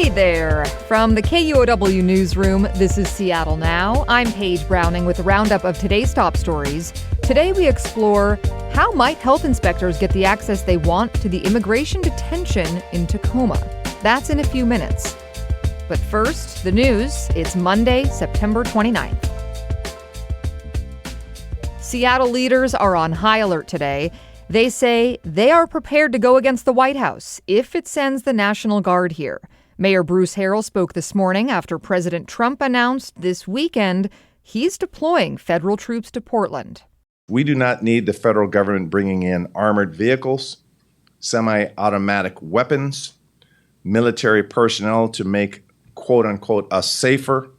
Hey there! From the KUOW newsroom, this is Seattle Now. I'm Paige Browning with a roundup of today's top stories. Today we explore how might health inspectors get the access they want to the immigration detention in Tacoma. That's in a few minutes. But first, the news. It's Monday, September 29th. Seattle leaders are on high alert today. They say they are prepared to go against the White House if it sends the National Guard here. Mayor Bruce Harrell spoke this morning after President Trump announced this weekend he's deploying federal troops to Portland. We do not need the federal government bringing in armored vehicles, semi-automatic weapons, military personnel to make, quote unquote, us safer.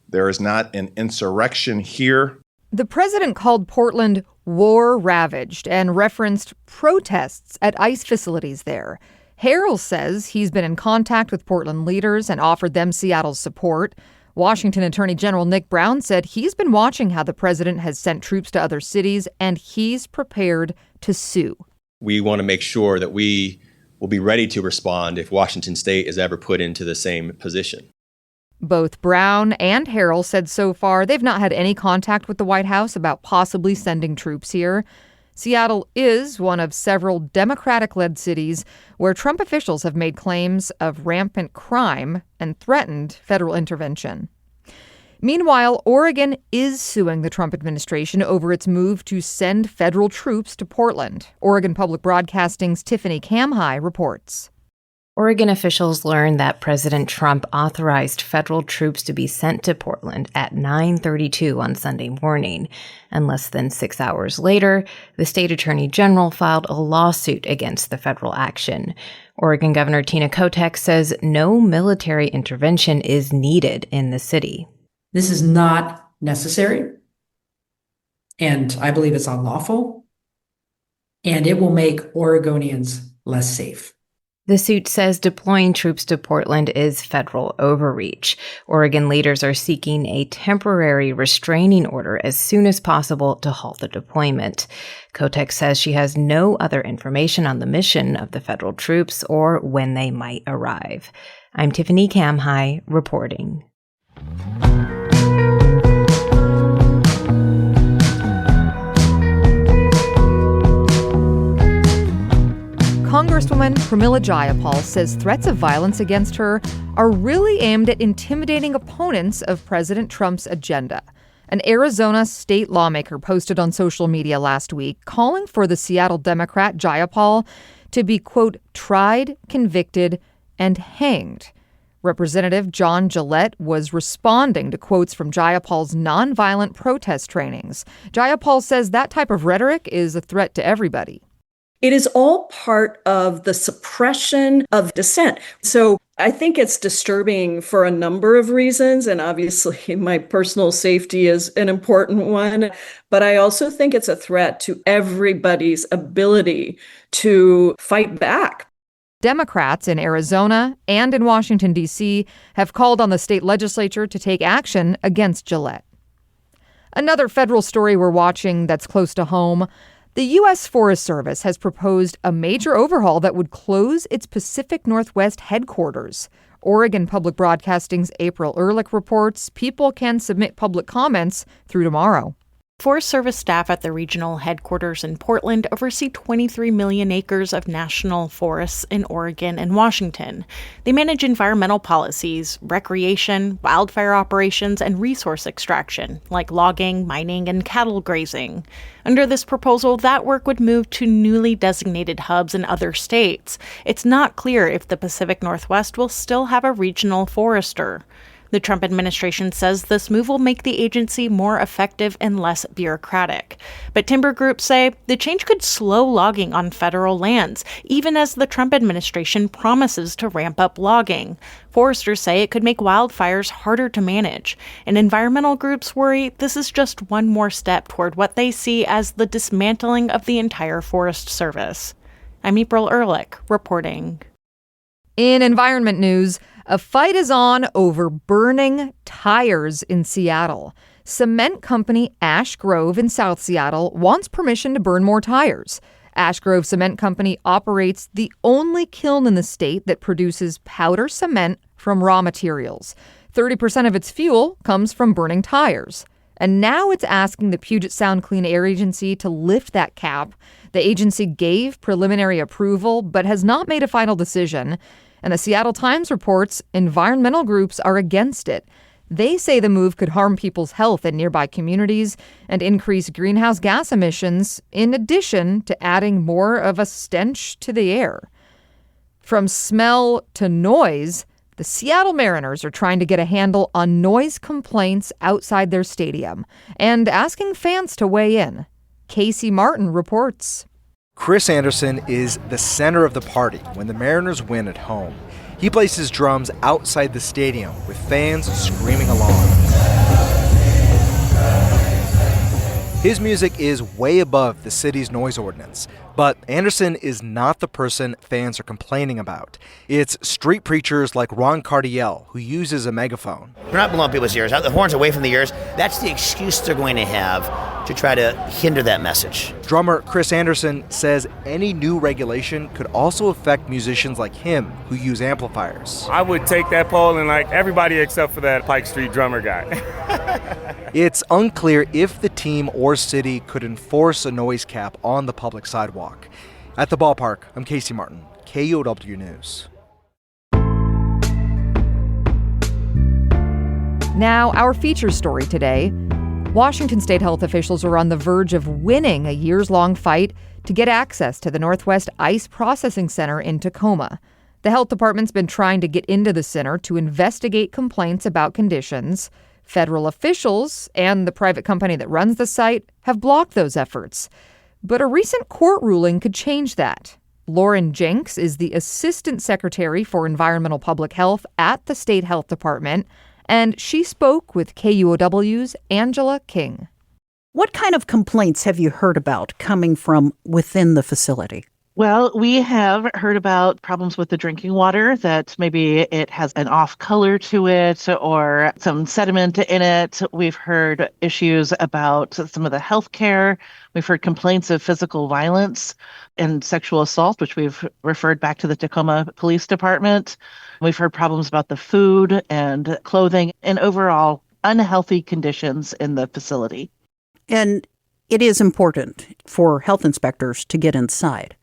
There is not an insurrection here. The president called Portland war-ravaged and referenced protests at ICE facilities there. Harrell says he's been in contact with Portland leaders and offered them Seattle's support. Washington Attorney General Nick Brown said he's been watching how the president has sent troops to other cities, and he's prepared to sue. We want to make sure that we will be ready to respond if Washington State is ever put into the same position. Both Brown and Harrell said so far they've not had any contact with the White House about possibly sending troops here. Seattle is one of several Democratic-led cities where Trump officials have made claims of rampant crime and threatened federal intervention. Meanwhile, Oregon is suing the Trump administration over its move to send federal troops to Portland. Oregon Public Broadcasting's Tiffany Kamhai reports. Oregon officials learned that President Trump authorized federal troops to be sent to Portland at 9:32 on Sunday morning. And less than 6 hours later, the state attorney general filed a lawsuit against the federal action. Oregon Governor Tina Kotek says no military intervention is needed in the city. This is not necessary, and I believe it's unlawful, and it will make Oregonians less safe. The suit says deploying troops to Portland is federal overreach. Oregon leaders are seeking a temporary restraining order as soon as possible to halt the deployment. Kotek says she has no other information on the mission of the federal troops or when they might arrive. I'm Tiffany Kamhai reporting. Congresswoman Pramila Jayapal says threats of violence against her are really aimed at intimidating opponents of President Trump's agenda. An Arizona state lawmaker posted on social media last week calling for the Seattle Democrat Jayapal to be, quote, tried, convicted, and hanged. Representative John Gillette was responding to quotes from Jayapal's nonviolent protest trainings. Jayapal says that type of rhetoric is a threat to everybody. It is all part of the suppression of dissent. So I think it's disturbing for a number of reasons. And obviously, my personal safety is an important one. But I also think it's a threat to everybody's ability to fight back. Democrats in Arizona and in Washington, D.C. have called on the state legislature to take action against Gillette. Another federal story we're watching that's close to home. The U.S. Forest Service has proposed a major overhaul that would close its Pacific Northwest headquarters. Oregon Public Broadcasting's April Ehrlich reports people can submit public comments through tomorrow. Forest Service staff at the regional headquarters in Portland oversee 23 million acres of national forests in Oregon and Washington. They manage environmental policies, recreation, wildfire operations, and resource extraction, like logging, mining, and cattle grazing. Under this proposal, that work would move to newly designated hubs in other states. It's not clear if the Pacific Northwest will still have a regional forester. The Trump administration says this move will make the agency more effective and less bureaucratic. But timber groups say the change could slow logging on federal lands, even as the Trump administration promises to ramp up logging. Foresters say it could make wildfires harder to manage. And environmental groups worry this is just one more step toward what they see as the dismantling of the entire Forest Service. I'm April Ehrlich, reporting. In environment news, a fight is on over burning tires in Seattle. Cement company Ash Grove in South Seattle wants permission to burn more tires. Ash Grove Cement Company operates the only kiln in the state that produces powder cement from raw materials. 30% of its fuel comes from burning tires. And now it's asking the Puget Sound Clean Air Agency to lift that cap. The agency gave preliminary approval, but has not made a final decision. And the Seattle Times reports environmental groups are against it. They say the move could harm people's health in nearby communities and increase greenhouse gas emissions, in addition to adding more of a stench to the air. From smell to noise, the Seattle Mariners are trying to get a handle on noise complaints outside their stadium and asking fans to weigh in. Casey Martin reports. Chris Anderson is the center of the party when the Mariners win at home. He plays his drums outside the stadium with fans screaming along. His music is way above the city's noise ordinance, but Anderson is not the person fans are complaining about. It's street preachers like Ron Cardiel, who uses a megaphone. We're not blowing people's ears out. The horns away from the ears. That's the excuse they're going to have to try to hinder that message. Drummer Chris Anderson says any new regulation could also affect musicians like him who use amplifiers. I would take that poll and like everybody except for that Pike Street drummer guy. It's unclear if the team or city could enforce a noise cap on the public sidewalk. At the ballpark, I'm Casey Martin, KUOW News. Now, our feature story today. Washington state health officials are on the verge of winning a years-long fight to get access to the Northwest Ice Processing Center in Tacoma. The health department's been trying to get into the center to investigate complaints about conditions. Federal officials and the private company that runs the site have blocked those efforts. But a recent court ruling could change that. Lauren Jenks is the Assistant Secretary for Environmental Public Health at the State Health Department, and she spoke with KUOW's Angela King. What kind of complaints have you heard about coming from within the facility? Well, we have heard about problems with the drinking water, that maybe it has an off color to it or some sediment in it. We've heard issues about some of the health care. We've heard complaints of physical violence and sexual assault, which we've referred back to the Tacoma Police Department. We've heard problems about the food and clothing and overall unhealthy conditions in the facility. And it is important for health inspectors to get inside.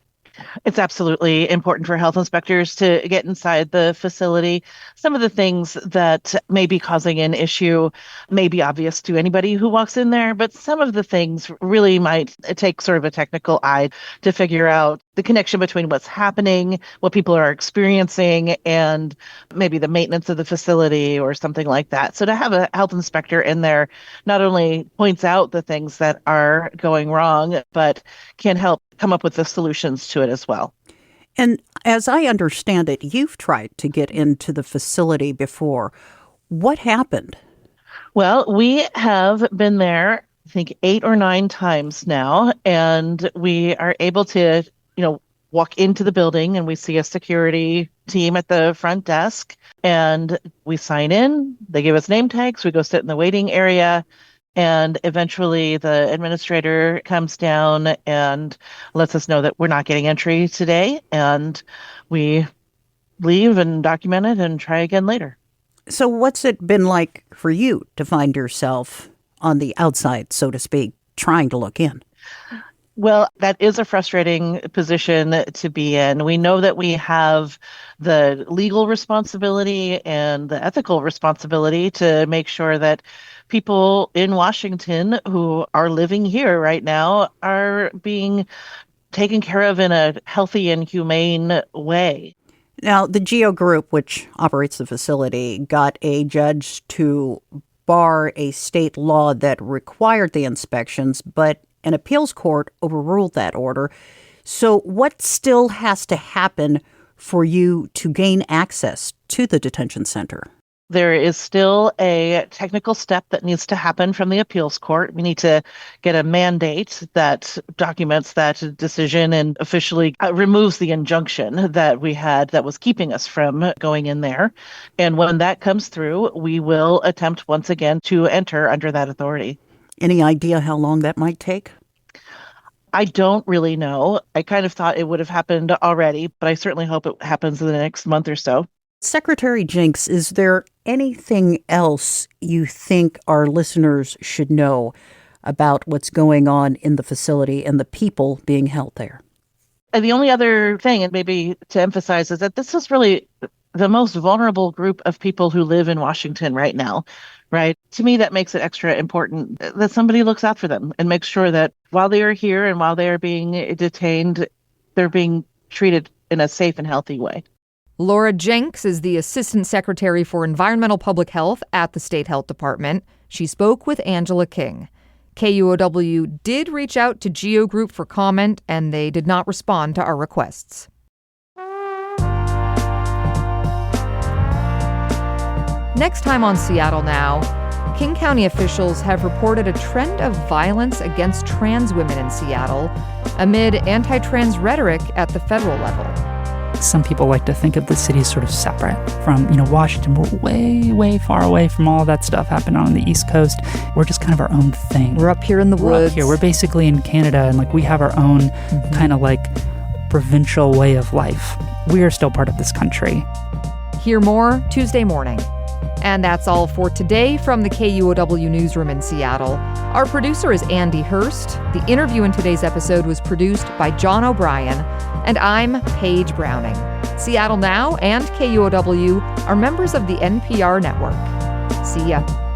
It's absolutely important for health inspectors to get inside the facility. Some of the things that may be causing an issue may be obvious to anybody who walks in there, but some of the things really might take sort of a technical eye to figure out the connection between what's happening, what people are experiencing, and maybe the maintenance of the facility or something like that. So to have a health inspector in there not only points out the things that are going wrong, but can help come up with the solutions to it as well. And as I understand it, you've tried to get into the facility before. What happened? Well, we have been there, I think, 8 or 9 times now, and we are able to, walk into the building and we see a security team at the front desk and we sign in. They give us name tags. We go sit in the waiting area. And eventually the administrator comes down and lets us know that we're not getting entry today. And we leave and document it and try again later. So what's it been like for you to find yourself on the outside, so to speak, trying to look in? Well, that is a frustrating position to be in. We know that we have the legal responsibility and the ethical responsibility to make sure that people in Washington who are living here right now are being taken care of in a healthy and humane way. Now, the GEO Group, which operates the facility, got a judge to bar a state law that required the inspections, but an appeals court overruled that order. So what still has to happen for you to gain access to the detention center? There is still a technical step that needs to happen from the appeals court. We need to get a mandate that documents that decision and officially removes the injunction that we had that was keeping us from going in there. And when that comes through, we will attempt once again to enter under that authority. Any idea how long that might take? I don't really know. I kind of thought it would have happened already, but I certainly hope it happens in the next month or so. Secretary Jinks, is there anything else you think our listeners should know about what's going on in the facility and the people being held there? And the only other thing, and maybe to emphasize, is that this is really the most vulnerable group of people who live in Washington right now, right? To me, that makes it extra important that somebody looks out for them and makes sure that while they are here and while they are being detained, they're being treated in a safe and healthy way. Laura Jenks is the Assistant Secretary for Environmental Public Health at the State Health Department. She spoke with Angela King. KUOW did reach out to GEO Group for comment, and they did not respond to our requests. Next time on Seattle Now, King County officials have reported a trend of violence against trans women in Seattle amid anti-trans rhetoric at the federal level. Some people like to think of the city as sort of separate from, Washington. We're way, way far away from all that stuff happening on the East Coast. We're just kind of our own thing. We're up here in the woods. We're basically in Canada, and we have our own kind of provincial way of life. We are still part of this country. Hear more Tuesday morning. And that's all for today from the KUOW newsroom in Seattle. Our producer is Andy Hurst. The interview in today's episode was produced by John O'Brien. And I'm Paige Browning. Seattle Now and KUOW are members of the NPR network. See ya.